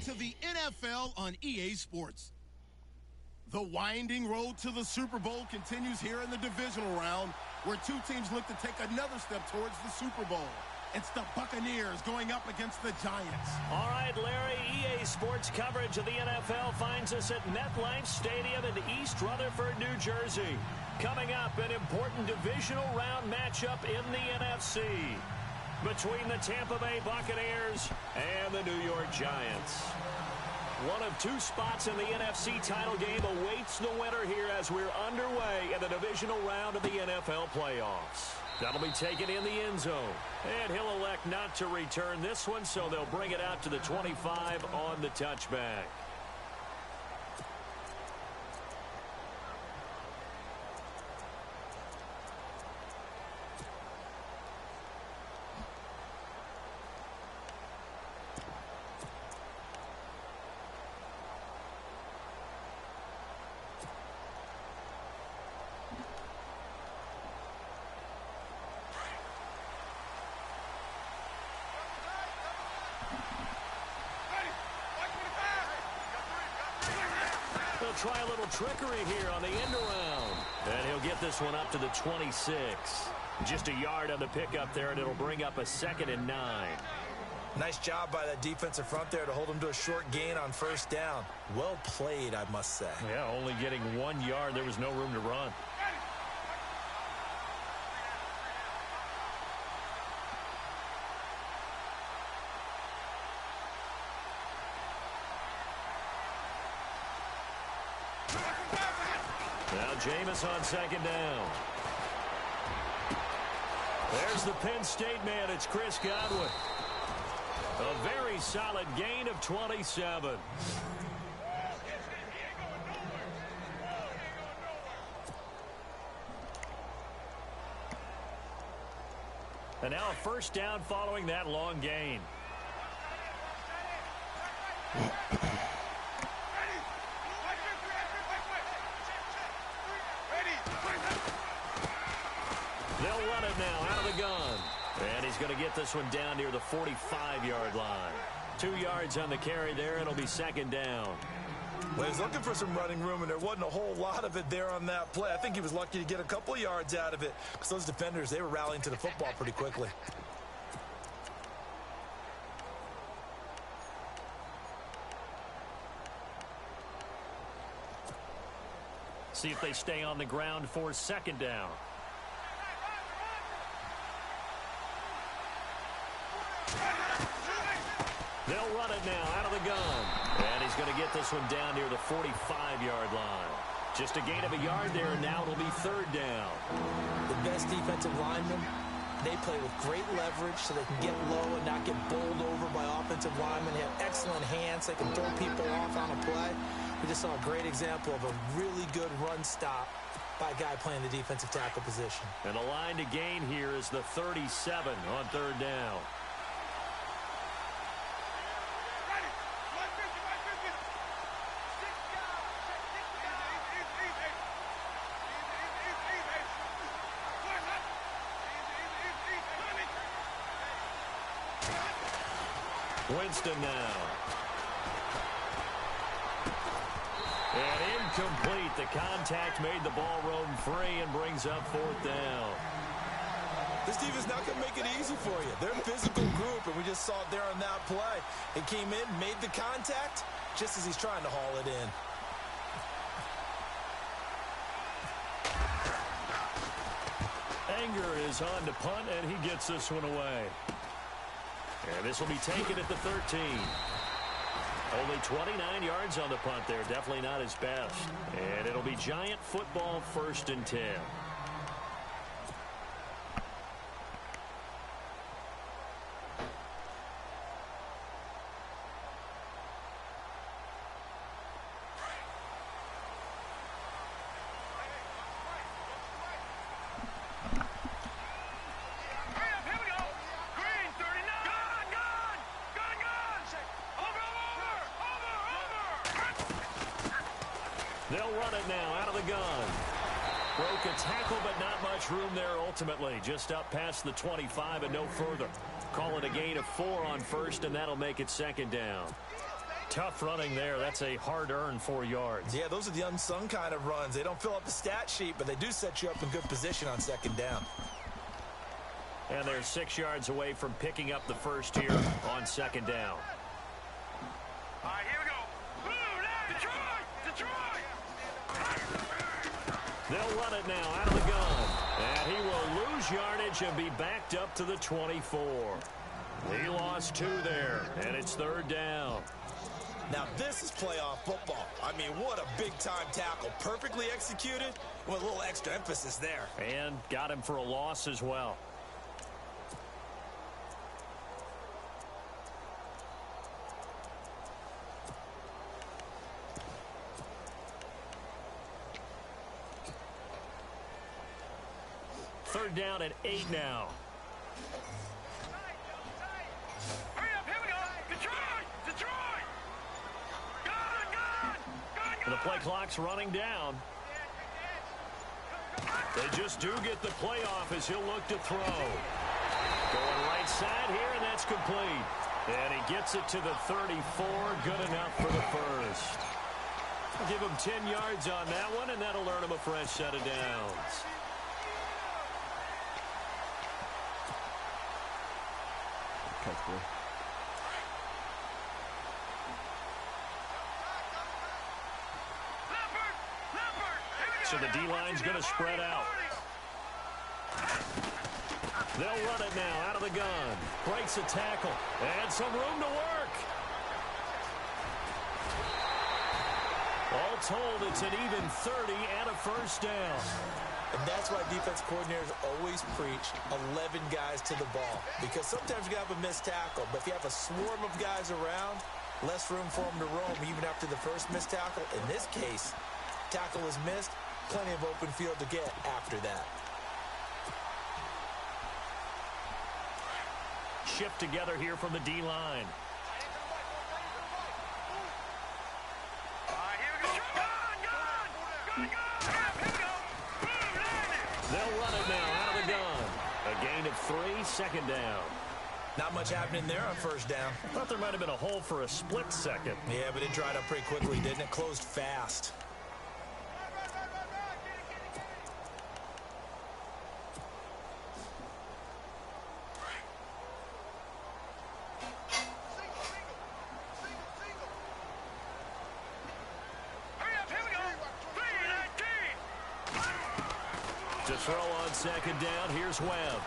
to the NFL on EA Sports. The winding road to the Super Bowl continues here in the divisional round, where two teams look to take another step towards the Super Bowl. It's the Buccaneers going up against the Giants. All right, Larry, EA Sports coverage of the NFL finds us at MetLife Stadium in East Rutherford, New Jersey. Coming up, an important divisional round matchup in the NFC between the Tampa Bay Buccaneers and the New York Giants. One of two spots in the NFC title game awaits the winner here as we're underway in the divisional round of the NFL playoffs. That'll be taken in the end zone. And he'll elect not to return this one, so they'll bring it out to the 25 on the touchback. They'll try a little trickery here on the end around. And he'll get this one up to the 26. Just a yard on the pickup there, and it'll bring up a 2nd and 9. Nice job by that defensive front there to hold him to a short gain on first down. Well played, I must say. Yeah, only getting 1 yard. There was no room to run. Now Jameis on 2nd down. There's the Penn State man. It's Chris Godwin. A very solid gain of 27. And now a first down following that long gain. They'll run it now out of the gun. And he's going to get this one down near the 45-yard line. 2 yards on the carry there. It'll be 2nd down. Well, he was looking for some running room, and there wasn't a whole lot of it there on that play. I think he was lucky to get a couple of yards out of it because those defenders, they were rallying to the football pretty quickly. See if they stay on the ground for 2nd down. They'll run it now out of the gun. And he's going to get this one down near the 45-yard line. Just a gain of a yard there, and now it'll be 3rd down. The best defensive linemen, they play with great leverage so they can get low and not get bowled over by offensive linemen. They have excellent hands. They can throw people off on a play. We just saw a great example of a really good run stop by a guy playing the defensive tackle position. And the line to gain here is the 37 on 3rd down. Winston now. And incomplete. The contact made the ball roam free and brings up 4th down. This defense not going to make it easy for you. They're a physical group, and we just saw it there on that play. It came in, made the contact, just as he's trying to haul it in. Anger is on to punt, and he gets this one away. And this will be taken at the 13. Only 29 yards on the punt there. Definitely not his best. And it'll be Giant football 1st and 10. They'll run it now out of the gun. Broke a tackle, but not much room there ultimately. Just up past the 25 and no further. Call it a gain of 4 on 1st, and that'll make it 2nd down. Tough running there. That's a hard-earned 4 yards. Yeah, those are the unsung kind of runs. They don't fill up the stat sheet, but they do set you up in good position on second down. And they're 6 yards away from picking up the first here on second down. All right, here we go. Detroit! They'll run it now out of the gun. And he will lose yardage and be backed up to the 24. He lost 2 there, and it's third down. Now, this is playoff football. I mean, what a big-time tackle. Perfectly executed with a little extra emphasis there. And got him for a loss as well. Third down and 8 now. Hurry up, here we go. Detroit! Gun! The play clock's running down. They just do get the play off as he'll look to throw. Going right side here, and that's complete. And he gets it to the 34. Good enough for the first. I'll give him 10 yards on that one, and that'll earn him a fresh set of downs. So the D-line's going to spread out. They'll run it now out of the gun. Breaks a tackle. And some room to work. All told, it's an even 30 and a first down. And that's why defense coordinators always preach 11 guys to the ball. Because sometimes you have a missed tackle, but if you have a swarm of guys around, less room for them to roam even after the first missed tackle. In this case, tackle is missed, plenty of open field to get after that. Shift together here from the D-line. They'll run it now out of the gun. A gain of 3, second down. Not much happening there on first down. I thought there might have been a hole for a split second. Yeah, but it dried up pretty quickly, didn't it? Closed fast. To throw on second down, here's Webb.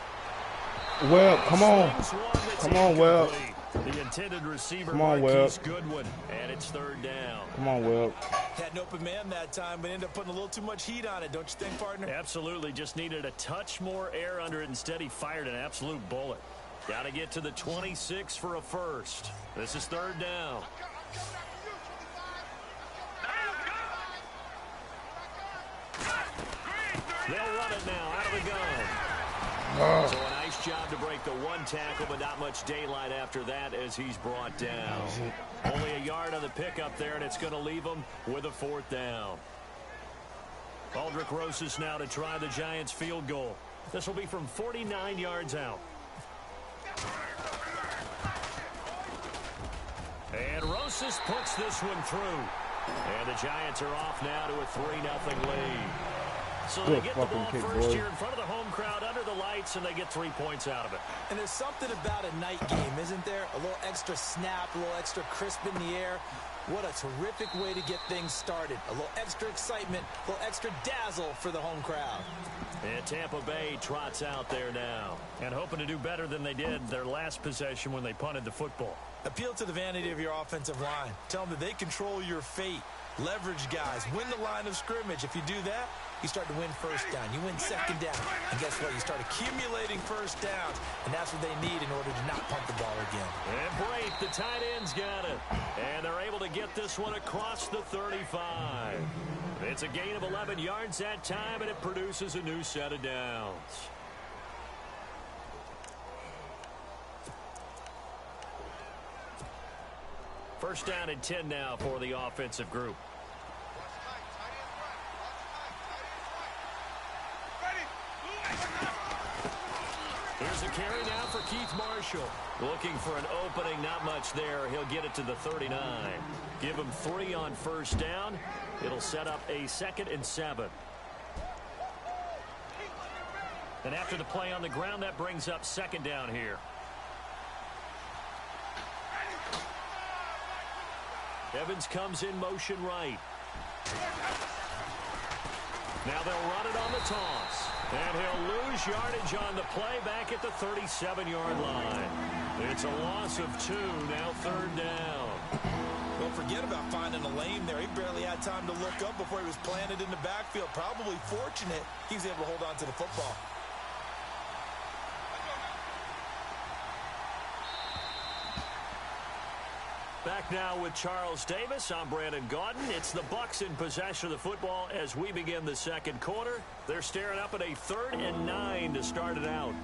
Webb, come on. Come on, Webb. The intended receiver, come on, Marquise Webb. Goodwin, and it's third down. Come on, Webb. Had an open man that time, but ended up putting a little too much heat on it, don't you think, partner? Absolutely. Just needed a touch more air under it. Instead, he fired an absolute bullet. Got to get to the 26 for a first. This is third down. They'll run it now out of the gun. So a nice job to break the one tackle, but not much daylight after that as he's brought down. Only a yard on the pickup there, and it's going to leave him with a fourth down. Aldrick Rosas now to try the Giants field goal. This will be from 49 yards out. And Rosas puts this one through. And the Giants are off now to a 3-0 lead. So they get the ball first here in front of the home crowd under the lights, and they get 3 points out of it. And there's something about a night game, isn't there? A little extra snap, a little extra crisp in the air. What a terrific way to get things started. A little extra excitement, a little extra dazzle for the home crowd. And Tampa Bay trots out there now and hoping to do better than they did their last possession when they punted the football. Appeal to the vanity of your offensive line. Tell them that they control your fate. Leverage guys. Win the line of scrimmage. If you do that, you start to win first down. You win second down. And guess what? You start accumulating first downs. And that's what they need in order to not punt the ball again. And Brate, the tight end's got it. And they're able to get this one across the 35. It's a gain of 11 yards that time, and it produces a new set of downs. First down and 10 now for the offensive group. Here's a carry now for Keith Marsden. Marshall. Looking for an opening, not much there. He'll get it to the 39. Give him 3 on first down. It'll set up a 2nd and 7. And after the play on the ground, that brings up 2nd down here. Evans comes in motion right. Now they'll run it on the toss. And he'll lose yardage on the play back at the 37-yard line. It's a loss of 2, now 3rd down. Well, forget about finding a lane there. He barely had time to look up before he was planted in the backfield. Probably fortunate he was able to hold on to the football. Back now with Charles Davis. I'm Brandon Gaudin. It's the Bucs in possession of the football as we begin the 2nd quarter. They're staring up at a 3rd and 9 to start it out.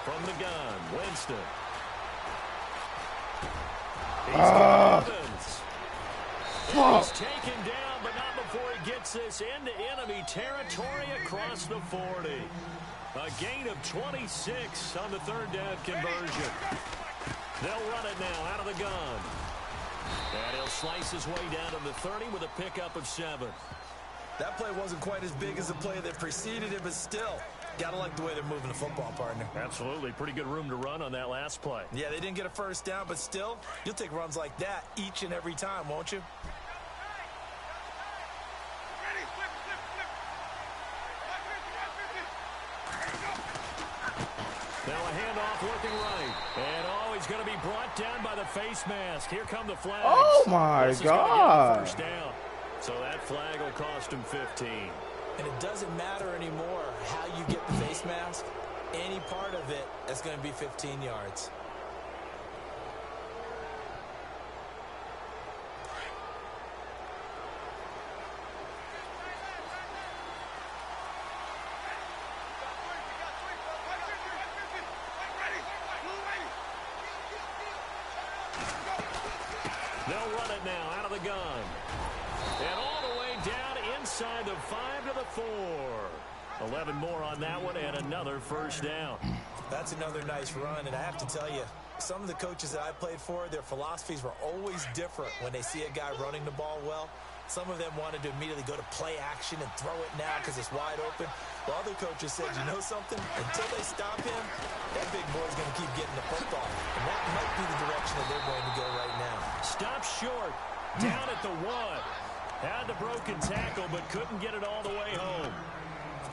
From the gun, Winston. He's taken down, but not before he gets this into enemy territory across the 40. A gain of 26 on the 3rd down conversion. They'll run it now out of the gun. And he'll slice his way down to the 30 with a pickup of 7. That play wasn't quite as big as the play that preceded it, but still, gotta like the way they're moving the football, partner. Absolutely. Pretty good room to run on that last play. Yeah, they didn't get a first down, but still, you'll take runs like that each and every time, won't you? Now a handoff looking right. And he's going to be brought down by the face mask. Here come the flags. Oh, my God. First down. So that flag will cost him 15. And it doesn't matter anymore how you get the face mask. Any part of it is going to be 15 yards. They'll run it now out of the gun. And all the way down inside the 5 to the 4. 11 more on that one and another first down. That's another nice run, and I have to tell you, some of the coaches that I played for, their philosophies were always different when they see a guy running the ball well. Some of them wanted to immediately go to play action and throw it now because it's wide open. While other coaches said, you know something? Until they stop him, that big boy's going to keep getting the football. And that might be the direction that they're going to go right now. Stop short, down at the 1. Had the broken tackle, but couldn't get it all the way home.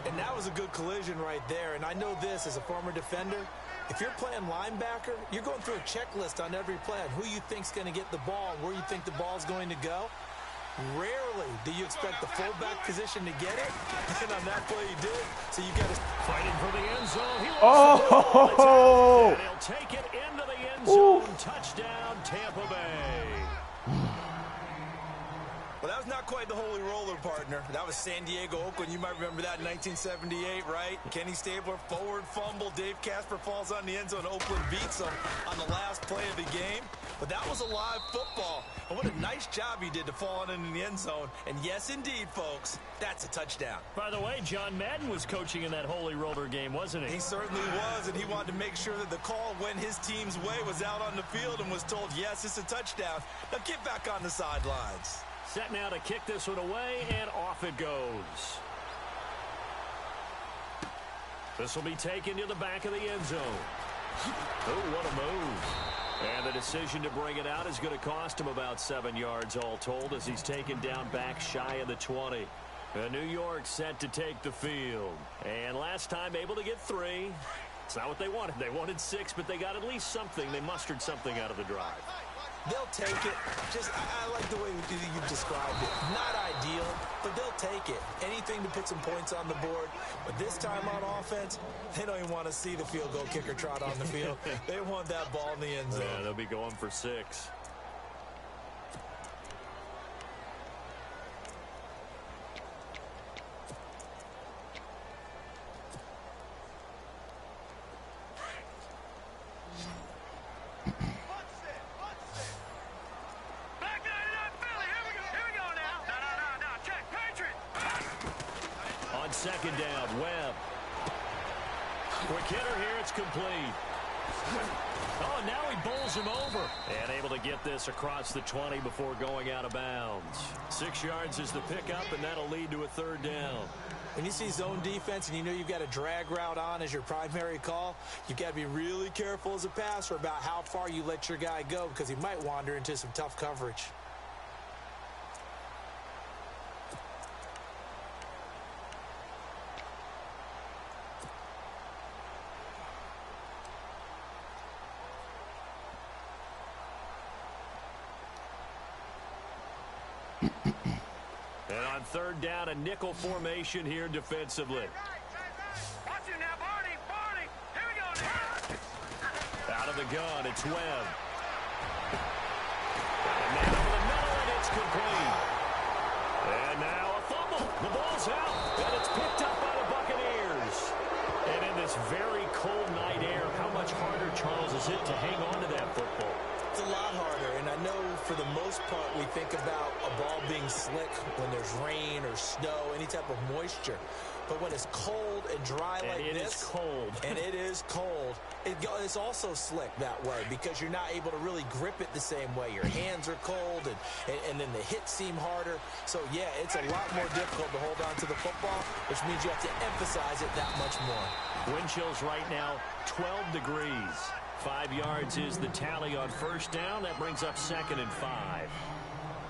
And that was a good collision right there. And I know this as a former defender. If you're playing linebacker, you're going through a checklist on every play on who you think's going to get the ball and where you think the ball's going to go. Rarely do you expect the fullback position to get it. And on that play he did. So you got to fighting for the end zone. He Oh! and he'll take it into the end zone. Touchdown, Tampa Bay. Well, that was not quite the holy roller, partner. That was San Diego, Oakland. You might remember that in 1978, right? Kenny Stabler, forward fumble. Dave Casper falls on the end zone. Oakland beats him on the last play of the game. But that was a live football. And what a nice job he did to fall on in the end zone. And yes, indeed, folks, that's a touchdown. By the way, John Madden was coaching in that holy roller game, wasn't he? He certainly was, and he wanted to make sure that the call went his team's way, was out on the field, and was told, yes, it's a touchdown. Now get back on the sidelines. Set now to kick this one away, and off it goes. This will be taken to the back of the end zone. Oh, what a move. And the decision to bring it out is going to cost him about 7 yards all told as he's taken down back shy of the 20. New York set to take the field. And last time able to get 3. It's not what they wanted. They wanted 6, but they got at least something. They mustered something out of the drive. They'll take it. I like the way you described it. Not ideal, but they'll take it. Anything to put some points on the board. But this time on offense, they don't even want to see the field goal kicker trot on the field. They want that ball in the end zone. Yeah, they'll be going for 6. second down. Webb. Quick hitter here. It's complete. Oh, and now he bowls him over. And able to get this across the 20 before going out of bounds. 6 yards is the pickup, and that'll lead to a third down. When you see zone defense and you know you've got a drag route on as your primary call, you've got to be really careful as a passer about how far you let your guy go because he might wander into some tough coverage. And on third down, a nickel formation here defensively. Watch him now, Barney. Barney. Here we go now. Out of the gun, it's Webb. And now over the middle, and it's complete. And now a fumble. The ball's out, and it's picked up by the Buccaneers. And in this very cold night air, how much harder, Charles, is it to hang on to that football? It's a lot harder, and I know for the most part we think about a ball being slick when there's rain or snow, any type of moisture. But when it's cold and dry like this, it is cold. And it is cold, it's also slick that way because you're not able to really grip it the same way. Your hands are cold, and then the hits seem harder. So, yeah, it's a lot more difficult to hold on to the football, which means you have to emphasize it that much more. Wind chills right now, 12 degrees. 5 yards is the tally on first down. That brings up 2nd and 5.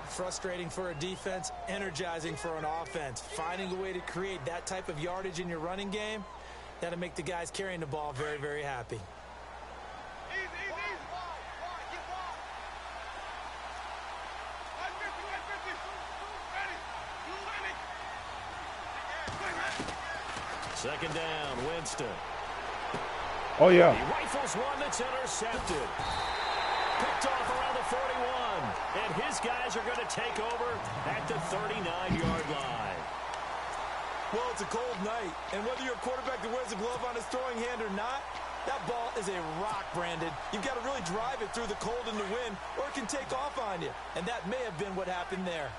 Frustrating for a defense, energizing for an offense. Finding a way to create that type of yardage in your running game, that'll make the guys carrying the ball very, very happy. Second down, Winston. Oh, yeah. He rifles one that's intercepted. Picked off around the 41. And his guys are going to take over at the 39-yard line. Well, it's a cold night, and whether you're a quarterback that wears a glove on his throwing hand or not, that ball is a rock, Brandon. You've got to really drive it through the cold and the wind, or it can take off on you. And that may have been what happened there.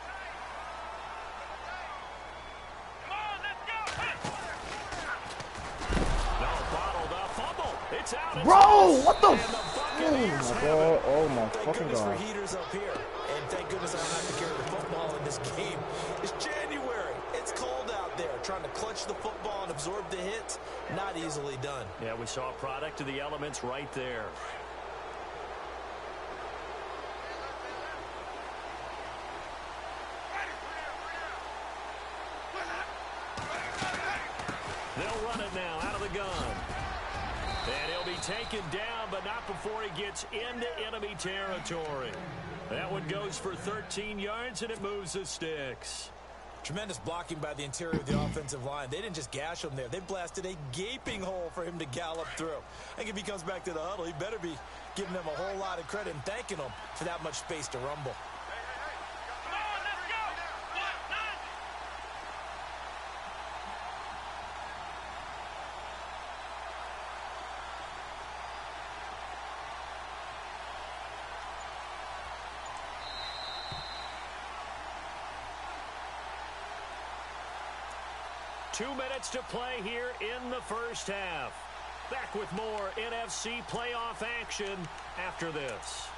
It's out. Bro, what the? Oh my God! Oh my fucking God! God! For heaters up here, and thank goodness I don't have to carry the football in this game. It's January. It's cold out there. Trying to clutch the football and absorb the hits, not easily done. Yeah, we saw a product of the elements right there. They'll run it now out of the gun. And he'll be taken down, but not before he gets into enemy territory. That one goes for 13 yards, and it moves the sticks. Tremendous blocking by the interior of the offensive line. They didn't just gash him there. They blasted a gaping hole for him to gallop through. I think if he comes back to the huddle, he better be giving them a whole lot of credit and thanking them for that much space to rumble. Two minutes to play here in the first half. Back with more NFC playoff action after this.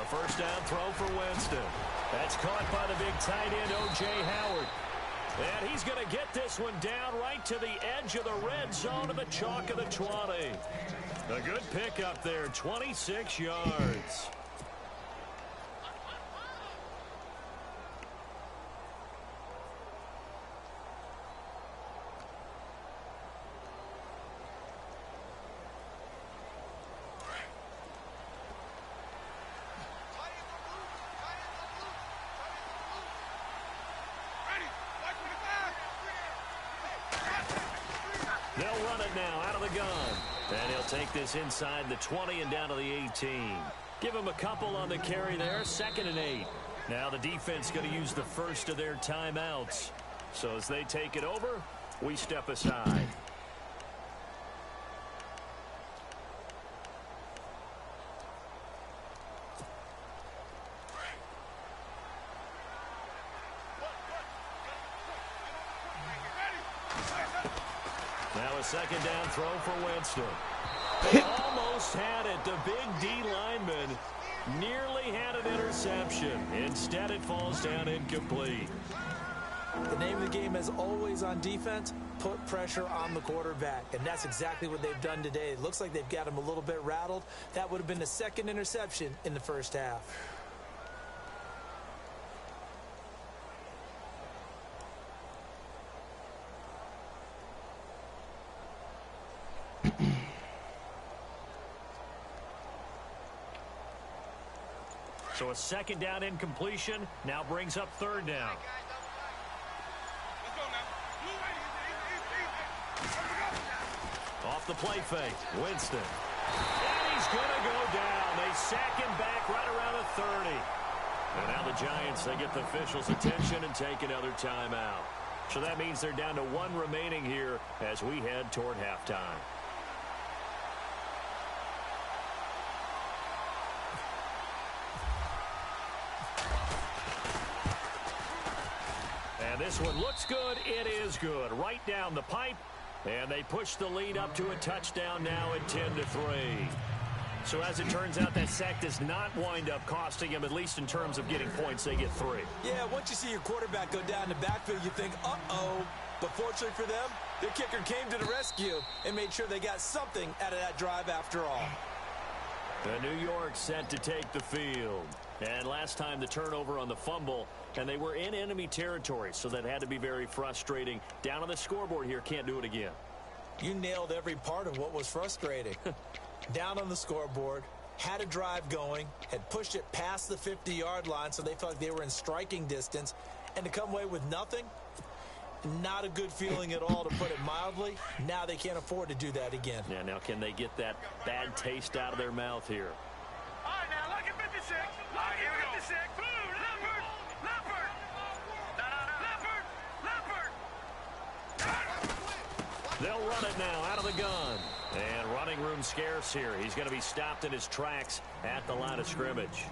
First down throw for Winston. That's caught by the big tight end, O.J. Howard. And he's going to get this one down right to the edge of the red zone of the chalk of the 20. A good pickup there, 26 yards. They'll run it now out of the gun. And he'll take this inside the 20 and down to the 18. Give them a couple on the carry there, 2nd and 8. Now the defense going to use the first of their timeouts. So as they take it over, we step aside. Now a 2nd down throw for Winston. They almost had it. The big D lineman nearly had an interception. Instead, it falls down incomplete. The name of the game, as always on defense, put pressure on the quarterback. And that's exactly what they've done today. It looks like they've got him a little bit rattled. That would have been the 2nd interception in the first half. So a 2nd down incompletion now brings up 3rd down. Off the play fake, Winston. And he's going to go down. They sack him back right around the 30. And now the Giants, they get the officials' attention and take another timeout. So that means they're down to 1 remaining here as we head toward halftime. And this one looks good. It is good. Right down the pipe. And they push the lead up to a touchdown now at 10-3. So as it turns out, that sack does not wind up costing him, at least in terms of getting points. They get 3. Yeah, once you see your quarterback go down the backfield, you think, uh-oh. But fortunately for them, their kicker came to the rescue and made sure they got something out of that drive after all. The New York set to take the field. And last time the turnover on the fumble, and they were in enemy territory, so that had to be very frustrating. Down on the scoreboard here, can't do it again. You nailed every part of what was frustrating. Down on the scoreboard, had a drive going, had pushed it past the 50-yard line, so they felt like they were in striking distance, and to come away with nothing, not a good feeling at all, to put it mildly. Now they can't afford to do that again. Yeah, now can they get that bad taste out of their mouth here? All right, now look at 56. Look at 56. Blue, Leopard, Leopard. Leopard, Leopard. They'll run it now out of the gun. And running room scarce here. He's going to be stopped in his tracks at the line of scrimmage.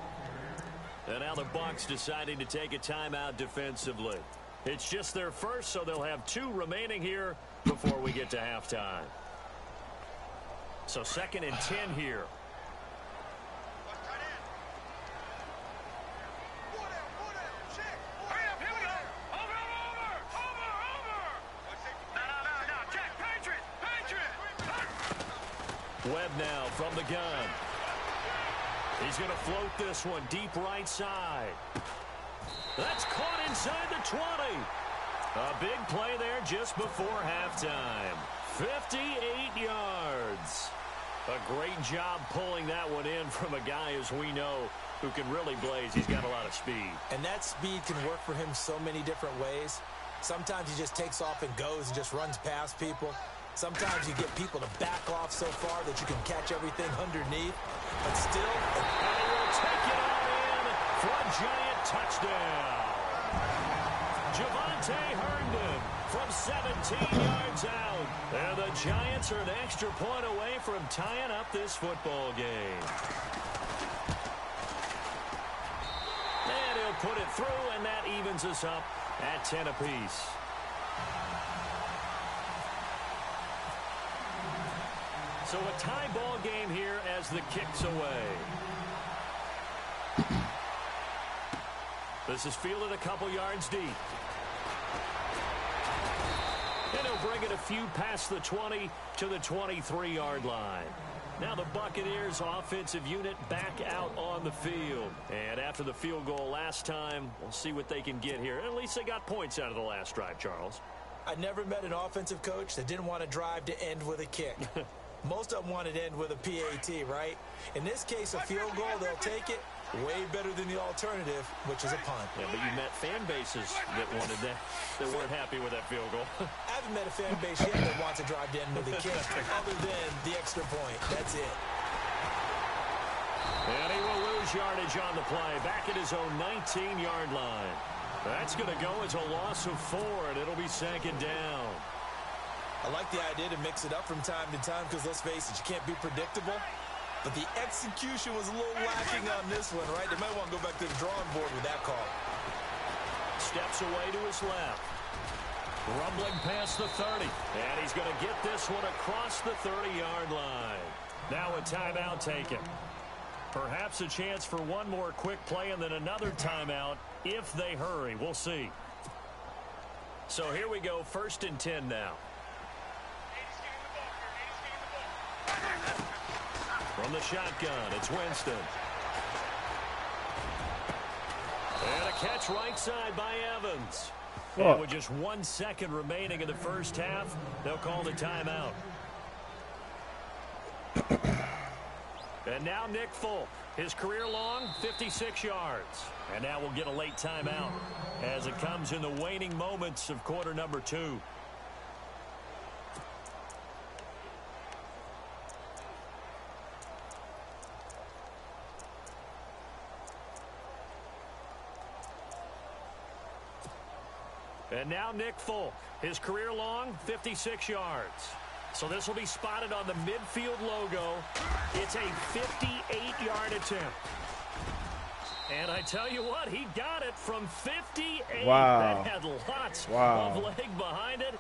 And now the Bucs deciding to take a timeout defensively. It's just their first, so they'll have 2 remaining here before we get to halftime. So 2nd and 10 here. Webb now from the gun. He's going to float this one deep right side. That's caught inside the 20. A big play there just before halftime. 58 yards. A great job pulling that one in from a guy, as we know, who can really blaze. He's got a lot of speed. And that speed can work for him so many different ways. Sometimes he just takes off and goes and just runs past people. Sometimes you get people to back off so far that you can catch everything underneath. But still, and he will take it all in for a giant touchdown. Javonte Herndon from 17 yards out. And the Giants are an extra point away from tying up this football game. And he'll put it through, and that evens us up at 10 apiece. So a tie ball game here as the kick's away. This is fielded a couple yards deep. And he'll bring it a few past the 20 to the 23-yard line. Now the Buccaneers offensive unit back out on the field. And after the field goal last time, we'll see what they can get here. At least they got points out of the last drive, Charles. I never met an offensive coach that didn't want to drive to end with a kick. Most of them wanted to end with a PAT, right? In this case, a field goal, they'll take it. Way better than the alternative, which is a punt. Yeah, but you met fan bases that wanted that, that weren't happy with that field goal. I haven't met a fan base yet that wants to drive to end with a kick, other than the extra point. That's it. And he will lose yardage on the play, back at his own 19-yard line. That's going to go as a loss of 4, and it'll be second down. I like the idea to mix it up from time to time because, let's face it, you can't be predictable. But the execution was a little lacking on this one, right? They might want to go back to the drawing board with that call. Steps away to his left. Rumbling past the 30. And he's going to get this one across the 30-yard line. Now a timeout taken. Perhaps a chance for one more quick play and then another timeout if they hurry. We'll see. So here we go, 1st and 10 now. From the shotgun, it's Winston. And a catch right side by Evans. And with just 1 second remaining in the first half, they'll call the timeout. And now Nick Folk, his career long, 56 yards. And now we'll get a late timeout as it comes in the waning moments of quarter number 2. And now Nick Folk, his career long, 56 yards. So this will be spotted on the midfield logo. It's a 58-yard attempt. And I tell you what, he got it from 58. Wow. That had lots of leg behind it.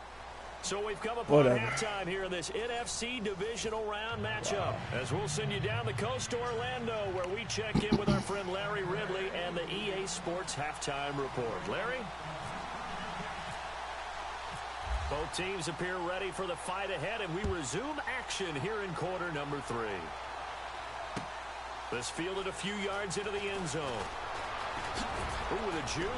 So we've come upon halftime here in this NFC divisional round matchup. As we'll send you down the coast to Orlando, where we check in with our friend Larry Ridley and the EA Sports Halftime Report. Larry? Both teams appear ready for the fight ahead, and we resume action here in quarter number 3. This fielded a few yards into the end zone. Ooh, with a juke.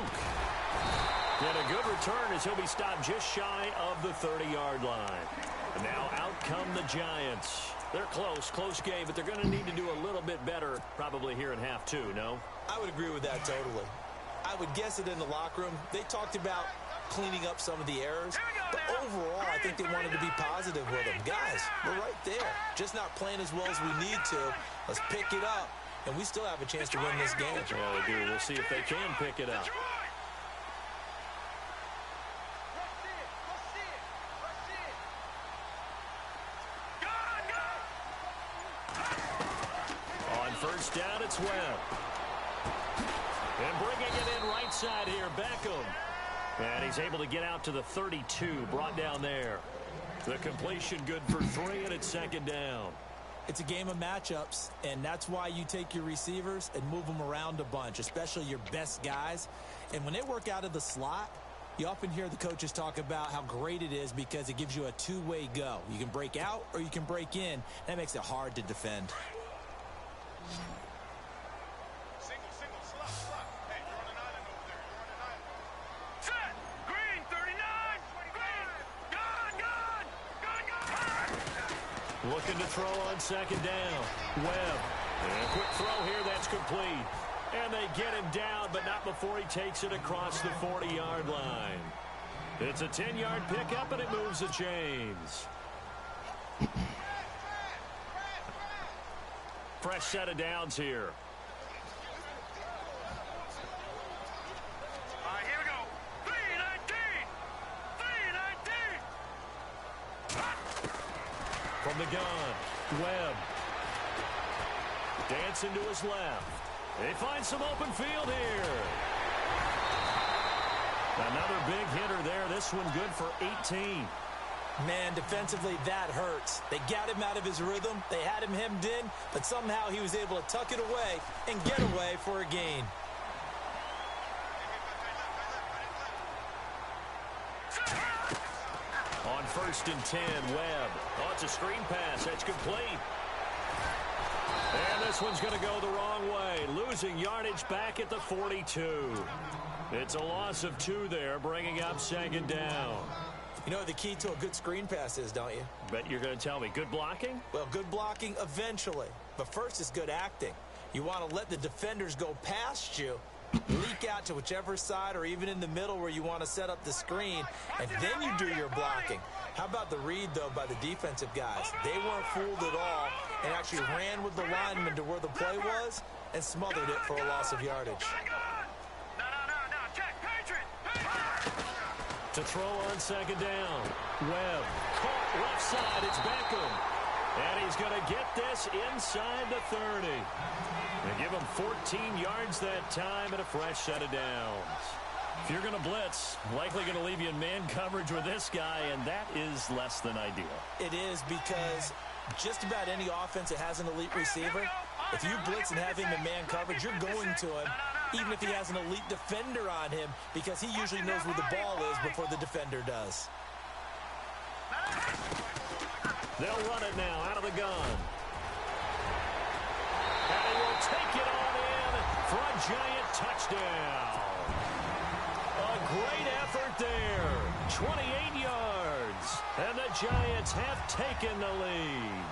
And a good return as he'll be stopped just shy of the 30-yard line. And now out come the Giants. They're close game, but they're going to need to do a little bit better probably here in half 2, no? I would agree with that totally. I would guess it in the locker room. They talked about cleaning up some of the errors, but overall I think they wanted to be positive with them. Guys, we're right there, just not playing as well as we need to. Let's pick it up, and we still have a chance to win this game. Yeah, they do. We'll see if they can pick it up. On first down, it's Webb. And bringing it in right side here, Beckham. And he's able to get out to the 32, brought down there. The completion good for 3, and it's second down. It's a game of matchups, and that's why you take your receivers and move them around a bunch, especially your best guys. And when they work out of the slot, you often hear the coaches talk about how great it is because it gives you a two-way go. You can break out or you can break in. That makes it hard to defend. Looking to throw on second down. Webb. And a quick throw here, that's complete. And they get him down, but not before he takes it across the 40-yard line. It's a 10-yard pickup, and it moves the chains. Fresh set of downs here. Here we go. 3-19. From the gun, Webb. Dancing to his left. They find some open field here. Another big hitter there. This one good for 18. Man, defensively, that hurts. They got him out of his rhythm. They had him hemmed in, but somehow he was able to tuck it away and get away for a gain. On 1st and 10, Webb. Oh, it's a screen pass. That's complete. And this one's going to go the wrong way. Losing yardage back at the 42. It's a loss of 2 there, bringing up second down. You know what the key to a good screen pass is, don't you? Bet you're going to tell me. Good blocking? Well, good blocking eventually. But first is good acting. You want to let the defenders go past you, leak out to whichever side or even in the middle where you want to set up the screen, and then you do your blocking. How about the read, though, by the defensive guys? They weren't fooled at all, and actually ran with the lineman to where the play was and smothered it for a loss of yardage. No, check, Patriot. To throw on second down. Webb caught left side. It's Beckham. And he's going to get this inside the 30. They give him 14 yards that time and a fresh set of downs. If you're going to blitz, likely going to leave you in man coverage with this guy, and that is less than ideal. It is, because just about any offense that has an elite receiver, if you blitz and have him in man coverage, you're going to him, even if he has an elite defender on him, because he usually knows where the ball is before the defender does. They'll run it now out of the gun. And he will take it on in for a giant touchdown. A great effort there. 28 yards. And the Giants have taken the lead.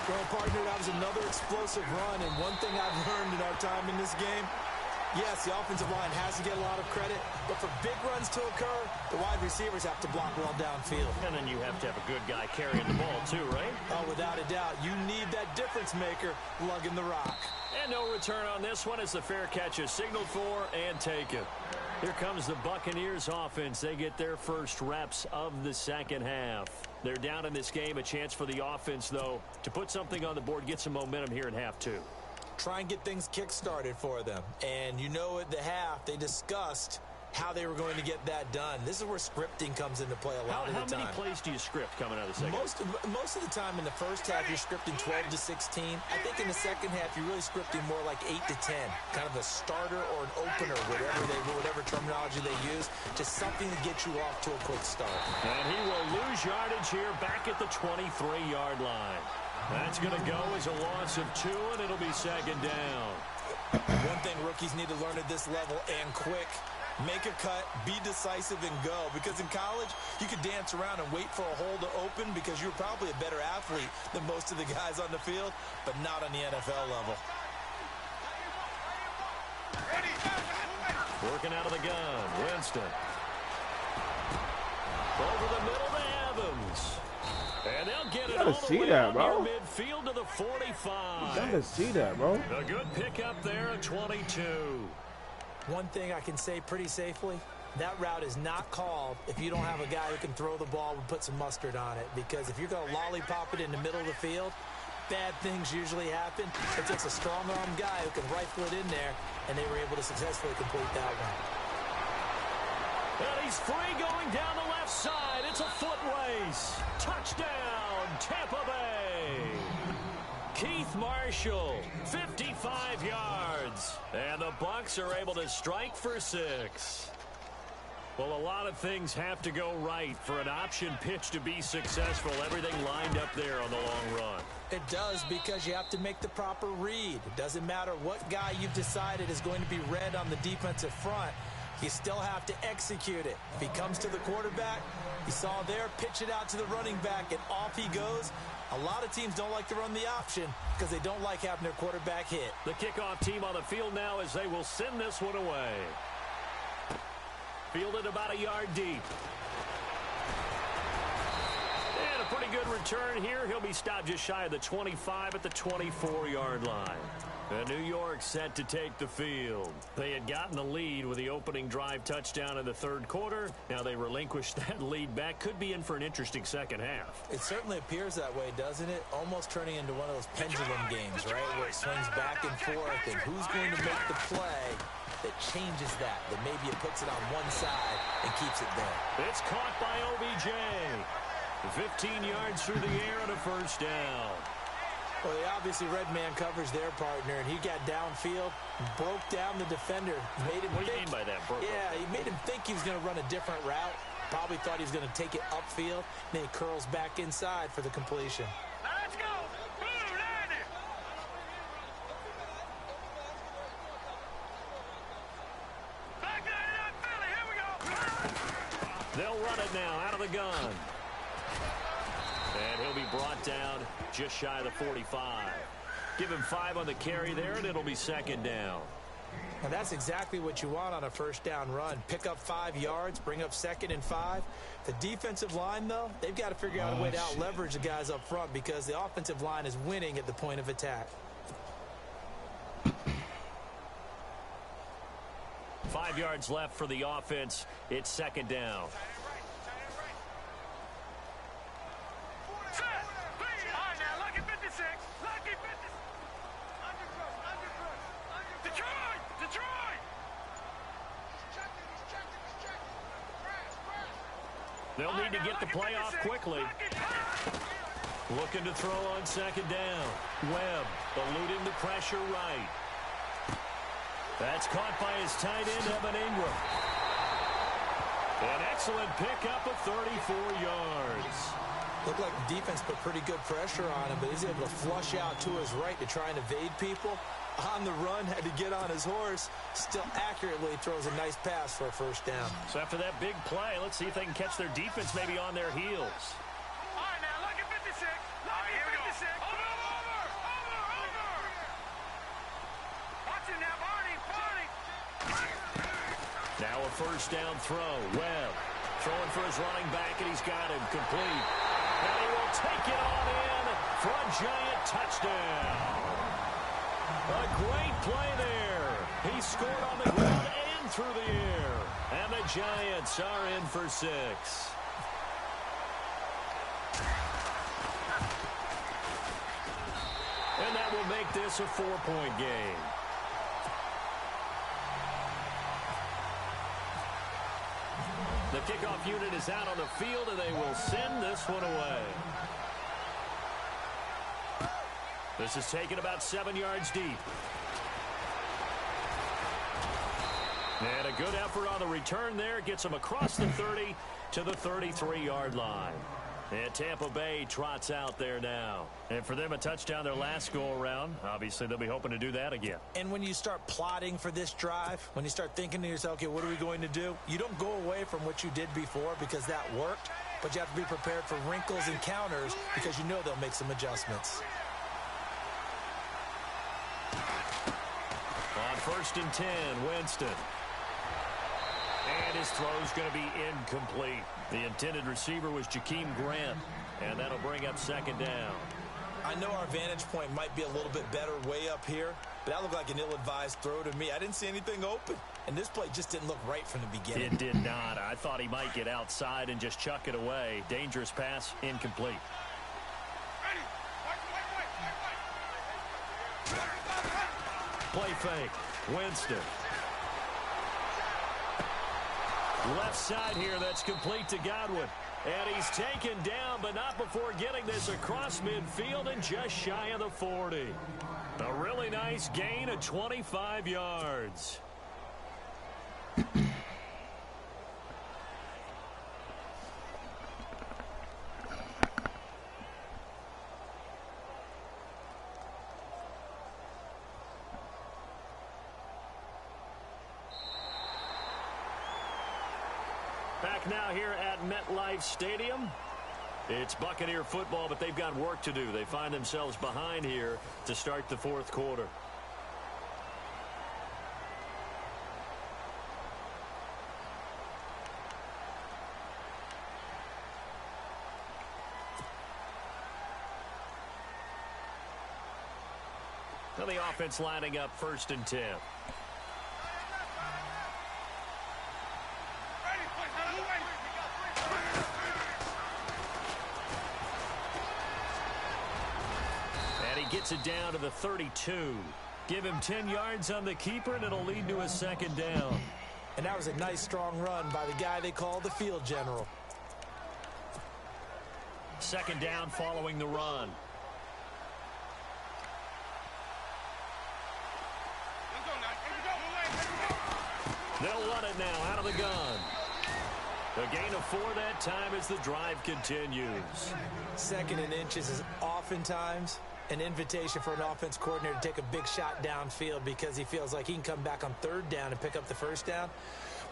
Well, partner, that was another explosive run, and one thing I've learned in our time in this game, yes, the offensive line has to get a lot of credit, but for big runs to occur, the wide receivers have to block well downfield. And then you have to have a good guy carrying the ball too, right? Oh, without a doubt. You need that difference maker lugging the rock. And no return on this one as the fair catch is signaled for and taken. Here comes the Buccaneers offense. They get their first reps of the second half. They're down in this game. A chance for the offense, though, to put something on the board, get some momentum here in half two. Try and get things kick-started for them. And you know, at the half, they discussed how they were going to get that done. This is where scripting comes into play a lot of the time. How many plays do you script coming out of the second? Most of the time in the first half, you're scripting 12 to 16. I think in the second half, you're really scripting more like 8 to 10. Kind of a starter or an opener, whatever terminology they use. Just something to get you off to a quick start. And he will lose yardage here back at the 23-yard line. That's going to go as a loss of 2, and it'll be second down. One thing rookies need to learn at this level, and quick, make a cut, be decisive, and go. Because in college, you could dance around and wait for a hole to open because you're probably a better athlete than most of the guys on the field, but not on the NFL level. Working out of the gun, Winston. Over the middle to Evans. And they'll get it all the way out near midfield to the 45. You gotta see that, bro. A good pickup there at 22. One thing I can say pretty safely, that route is not called if you don't have a guy who can throw the ball and put some mustard on it. Because if you're going to lollipop it in the middle of the field, bad things usually happen. It takes a strong-arm guy who can rifle it in there, and they were able to successfully complete that one. And he's free going down the left side. It's a foot race. Touchdown, Tampa Bay. Keith Marshall, 55 yards. And the Bucs are able to strike for 6. Well, a lot of things have to go right for an option pitch to be successful. Everything lined up there on the long run. It does, because you have to make the proper read. It doesn't matter what guy you've decided is going to be read on the defensive front. You still have to execute it. If he comes to the quarterback, you saw there, pitch it out to the running back, and off he goes. A lot of teams don't like to run the option because they don't like having their quarterback hit. The kickoff team on the field now as they will send this one away. Fielded about a yard deep. And a pretty good return here. He'll be stopped just shy of the 25 at the 24-yard line. And New York set to take the field. They had gotten the lead with the opening drive touchdown in the third quarter. Now they relinquished that lead back. Could be in for an interesting second half. It certainly appears that way, doesn't it? Almost turning into one of those pendulum games, right? Where it swings back and forth, and who's going to make the play that changes that maybe it puts it on one side and keeps it there. It's caught by OBJ. 15 yards through the air and a first down. Well, they obviously read man coverage their partner, and he got downfield, broke down the defender. Made him what do you mean by that, bro? Yeah, he made him think he was going to run a different route. Probably thought he was going to take it upfield. Then he curls back inside for the completion. Now let's go. Blue, land it. Back that it up, Philly. Here we go. They'll run it now out of the gun. And he'll be brought down just shy of the 45. Give him 5 on the carry there, and it'll be second down. And that's exactly what you want on a first down run. Pick up 5 yards, bring up 2nd and 5. The defensive line, though, they've got to figure out a way to out-leverage the guys up front because the offensive line is winning at the point of attack. 5 yards left for the offense. It's 2nd down. They'll need to get the play off quickly. Looking to throw on 2nd down. Webb eluding the pressure right. That's caught by his tight end, Evan Ingram. An excellent pickup of 34 yards. Looked like the defense put pretty good pressure on him, but he's able to flush out to his right to try and evade people. On the run, had to get on his horse. Still accurately throws a nice pass for a first down. So after that big play, let's see if they can catch their defense maybe on their heels. All right, now look at 56. Look at 56. Over. Watch it now, Barney. Now a first down throw. Webb throwing for his running back, and he's got him complete. And he will take it on in for a giant touchdown. A great play there. He scored on the ground and through the air. And the Giants are in for 6. And that will make this a 4-point game. The kickoff unit is out on the field, and they will send this one away. This is taken about 7 yards deep. And a good effort on the return there. Gets them across the 30 to the 33-yard line. And Tampa Bay trots out there now. And for them, a touchdown their last go-around. Obviously, they'll be hoping to do that again. And when you start plotting for this drive, when you start thinking to yourself, okay, what are we going to do? You don't go away from what you did before because that worked. But you have to be prepared for wrinkles and counters because you know they'll make some adjustments. On 1st and 10, Winston. And his throw's going to be incomplete. The intended receiver was Jakeem Grant, and that'll bring up 2nd down. I know our vantage point might be a little bit better way up here, but that looked like an ill-advised throw to me. I didn't see anything open, and this play just didn't look right from the beginning. It did not. I thought he might get outside and just chuck it away. Dangerous pass, incomplete. Play fake. Winston. Left side here, that's complete to Godwin. And he's taken down, but not before getting this across midfield and just shy of the 40. A really nice gain of 25 yards. Back now here at MetLife Stadium. It's Buccaneer football, but they've got work to do. They find themselves behind here to start the 4th quarter. Now the offense lining up 1st and 10. Gets it down to the 32. Give him 10 yards on the keeper, and it'll lead to a 2nd down. And that was a nice, strong run by the guy they call the field general. 2nd down following the run. They'll run it now out of the gun. A gain of 4 that time as the drive continues. 2nd and inches is oftentimes an invitation for an offense coordinator to take a big shot downfield because he feels like he can come back on 3rd down and pick up the 1st down.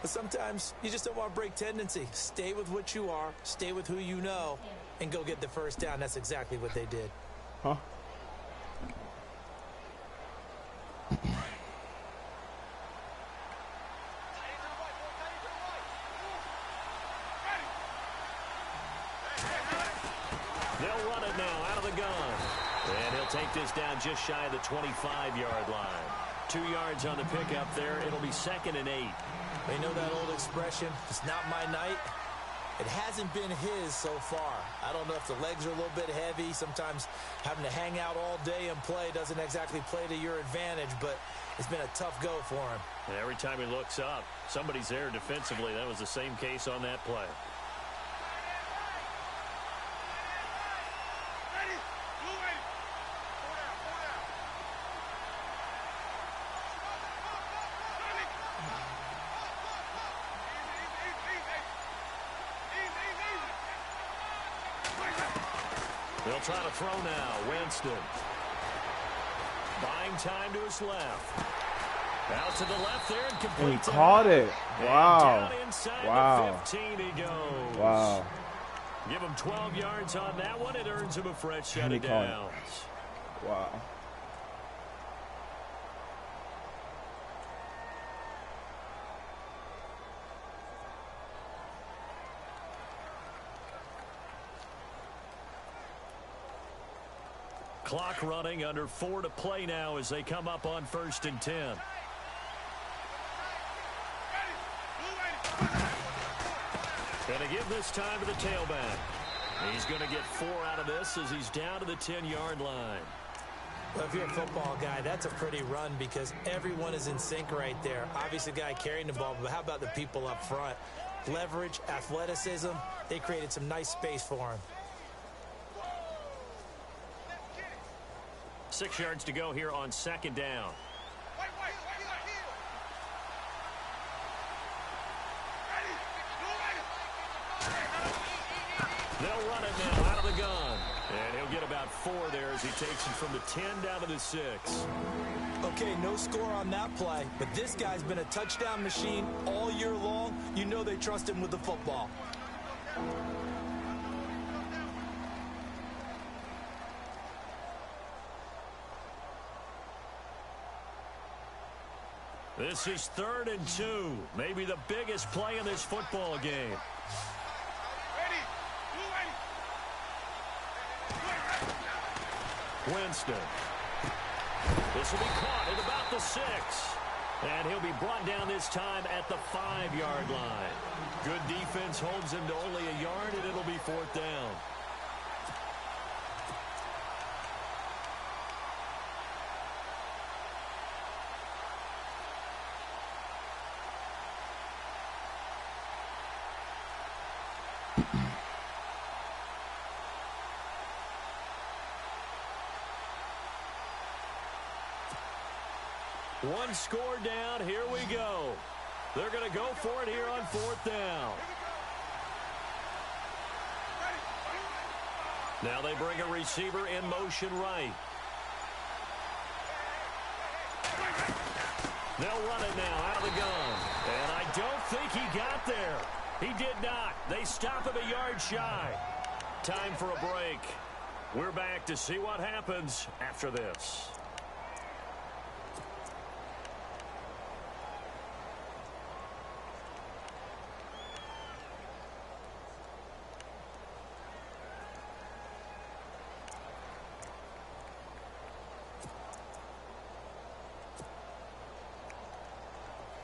But sometimes you just don't want to break tendency. Stay with what you are, stay with who you know, and go get the 1st down. That's exactly what they did. Huh? They'll run it now out of the gun. And he'll take this down just shy of the 25-yard line. 2 yards on the pickup there. It'll be 2nd and 8. They know that old expression, it's not my night. It hasn't been his so far. I don't know if the legs are a little bit heavy. Sometimes having to hang out all day and play doesn't exactly play to your advantage, but it's been a tough go for him. And every time he looks up, somebody's there defensively. That was the same case on that play. They'll try to throw now. Winston. Buying time to his left. Out to the left there and complete. He caught it. Wow. Down inside Wow. the 15 he goes. Wow. Give him 12 yards on that one. It earns him a fresh set And he of caught it. downs. Wow. Clock running, under 4 to play now as they come up on 1st and 10. Going to give this time to the tailback. He's going to get 4 out of this as he's down to the 10-yard line. Well, if you're a football guy, that's a pretty run because everyone is in sync right there. Obviously, the guy carrying the ball, but how about the people up front? Leverage, athleticism, they created some nice space for him. 6 yards to go here on 2nd down. They'll run it now out of the gun. And he'll get about 4 there as he takes it from the 10 down to the 6. Okay, no score on that play, but this guy's been a touchdown machine all year long. You know they trust him with the football. This is 3rd and 2. Maybe the biggest play in this football game. Winston. This will be caught at about the 6. And he'll be brought down this time at the 5-yard line. Good defense holds him to only a yard, and it'll be 4th down. One score down. Here we go. They're going to go for it here on 4th down. Now they bring a receiver in motion right. They'll run it now out of the gun. And I don't think he got there. He did not. They stop him a yard shy. Time for a break. We're back to see what happens after this.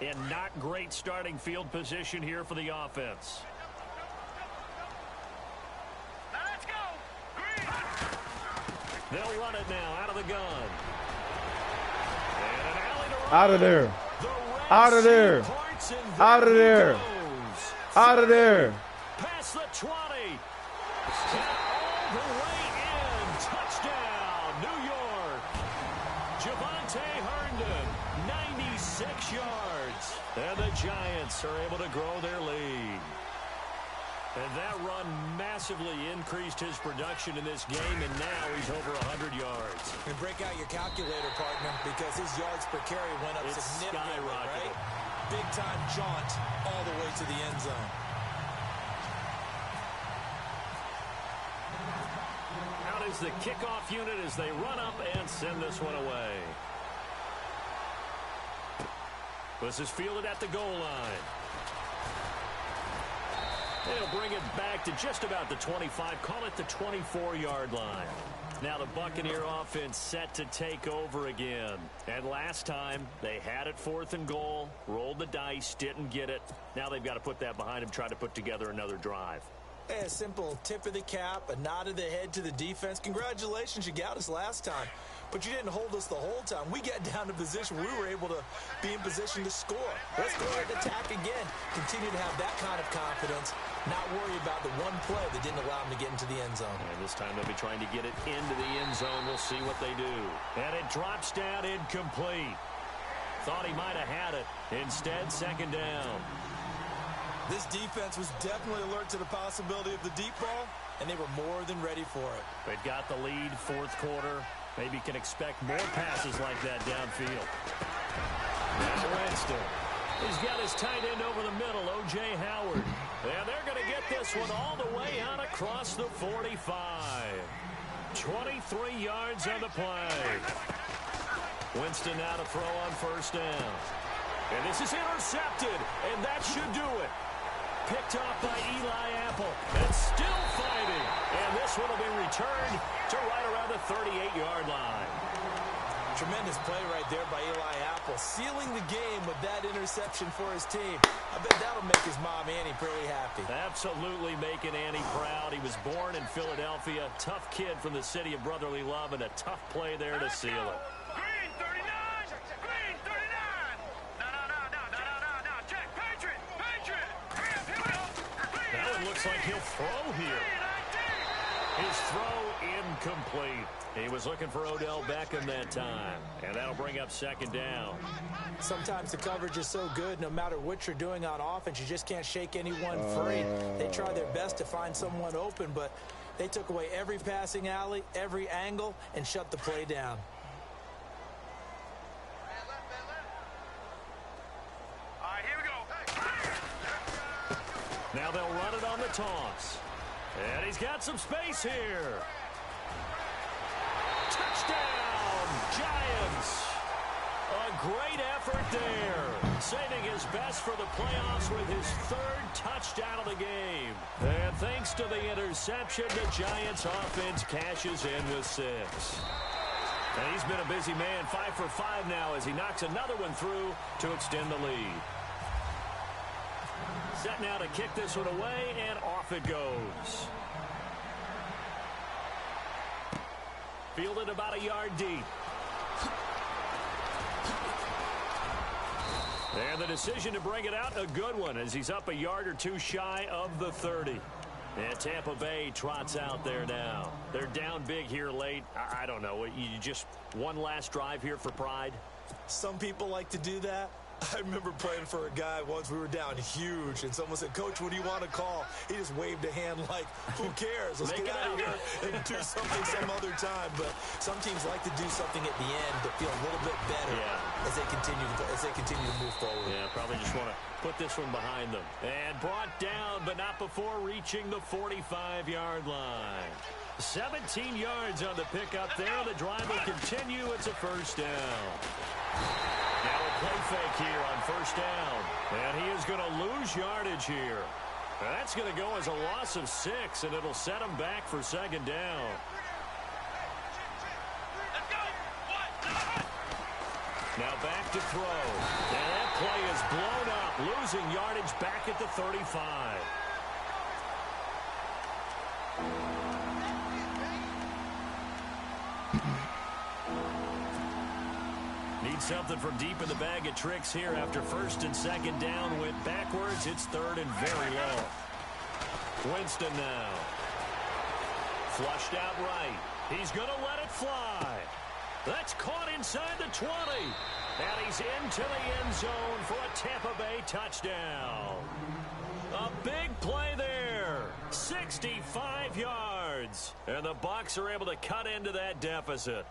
And not great starting field position here for the offense. Now let's go. Green. They'll run it now out of the gun. And an alley to Out of there. the Red Out of Sea there. parts, and Out of there. he goes. Out of there. Past the 20. And all the way in. Touchdown, New York. Javonte Herndon, 96 yards. And the Giants are able to grow their lead. And that run massively increased his production in this game, and now he's over 100 yards. And break out your calculator, partner, because his yards per carry went up It's significantly, skyrocketed. right? Big-time jaunt all the way to the end zone. Out is the kickoff unit as they run up and send this one away. This is fielded at the goal line. They'll bring it back to just about the 25. Call it the 24-yard line. Now the Buccaneer offense set to take over again. And last time, they had it 4th and goal, rolled the dice, didn't get it. Now they've got to put that behind them, try to put together another drive. Hey, a simple tip of the cap, a nod of the head to the defense. Congratulations, you got us last time. But you didn't hold us the whole time. We got down to position. We were able to be in position to score. Let's go ahead and attack again. Continue to have that kind of confidence. Not worry about the one play that didn't allow them to get into the end zone. And this time they'll be trying to get it into the end zone. We'll see what they do. And it drops down incomplete. Thought he might have had it. Instead, 2nd down. This defense was definitely alert to the possibility of the deep ball, and they were more than ready for it. They've got the lead, 4th quarter. Maybe can expect more passes like that downfield. Now Winston. He's got his tight end over the middle, O.J. Howard. And they're going to get this one all the way out across the 45. 23 yards on the play. Winston now to throw on 1st down. And this is intercepted, and that should do it. Picked off by Eli Apple, and still fighting. And this one will be returned to right around the 38-yard line. Tremendous play right there by Eli Apple, sealing the game with that interception for his team. I bet that'll make his mom, Annie, pretty happy. Absolutely making Annie proud. He was born in Philadelphia. Tough kid from the city of brotherly love, and a tough play there to seal it. Green 39! Green 39! No. Check. Patriot! Here we go! That one looks like he'll throw here. His throw incomplete. He was looking for Odell Beckham that time. And that'll bring up 2nd down. Sometimes the coverage is so good, no matter what you're doing on offense, you just can't shake anyone free. They try their best to find someone open, but they took away every passing alley, every angle, and shut the play down. All right, here we go. Now they'll run it on the toss. And he's got some space here. Touchdown, Giants. A great effort there. Saving his best for the playoffs with his 3rd touchdown of the game. And thanks to the interception, the Giants offense cashes in with 6. And he's been a busy man, 5 for 5 now as he knocks another one through to extend the lead. Set now to kick this one away, and off it goes. Fielded about a yard deep. And the decision to bring it out, a good one, as he's up a yard or two shy of the 30. And Tampa Bay trots out there now. They're down big here late. I don't know. You just one last drive here for pride? Some people like to do that. I remember playing for a guy once. We were down huge, and someone said, "Coach, what do you want to call?" He just waved a hand like, "Who cares? Let's get out of here and do something some other time." But some teams like to do something at the end to feel a little bit better as they continue to move forward. Yeah, probably just want to put this one behind them. And brought down, but not before reaching the 45-yard line. 17 yards on the pickup there. The drive will continue. It's a 1st down. Now a play fake here on 1st down. And he is going to lose yardage here. That's going to go as a loss of 6, and it'll set him back for 2nd down. Now back to throw. And that play is blown up, losing yardage back at the 35. Need something from deep in the bag of tricks here after 1st and 2nd down went backwards. It's 3rd and very low. Winston now. Flushed out right. He's going to let it fly. That's caught inside the 20. And he's into the end zone for a Tampa Bay touchdown. A big play there. 65 yards. And the Bucs are able to cut into that deficit.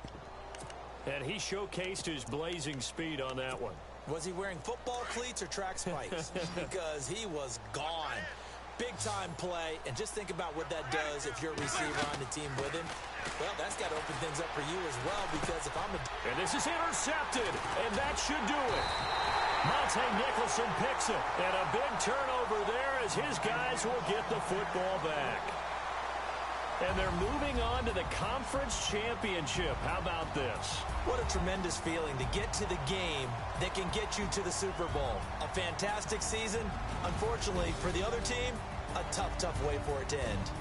And he showcased his blazing speed on that one. Was he wearing football cleats or track spikes? Because he was gone. Big-time play. And just think about what that does if you're a receiver on the team with him. Well, that's got to open things up for you as well, because if I'm a... And this is intercepted, and that should do it. Monte Nicholson picks it. And a big turnover there as his guys will get the football back. And they're moving on to the conference championship. How about this? What a tremendous feeling to get to the game that can get you to the Super Bowl. A fantastic season. Unfortunately, for the other team, a tough, tough way for it to end.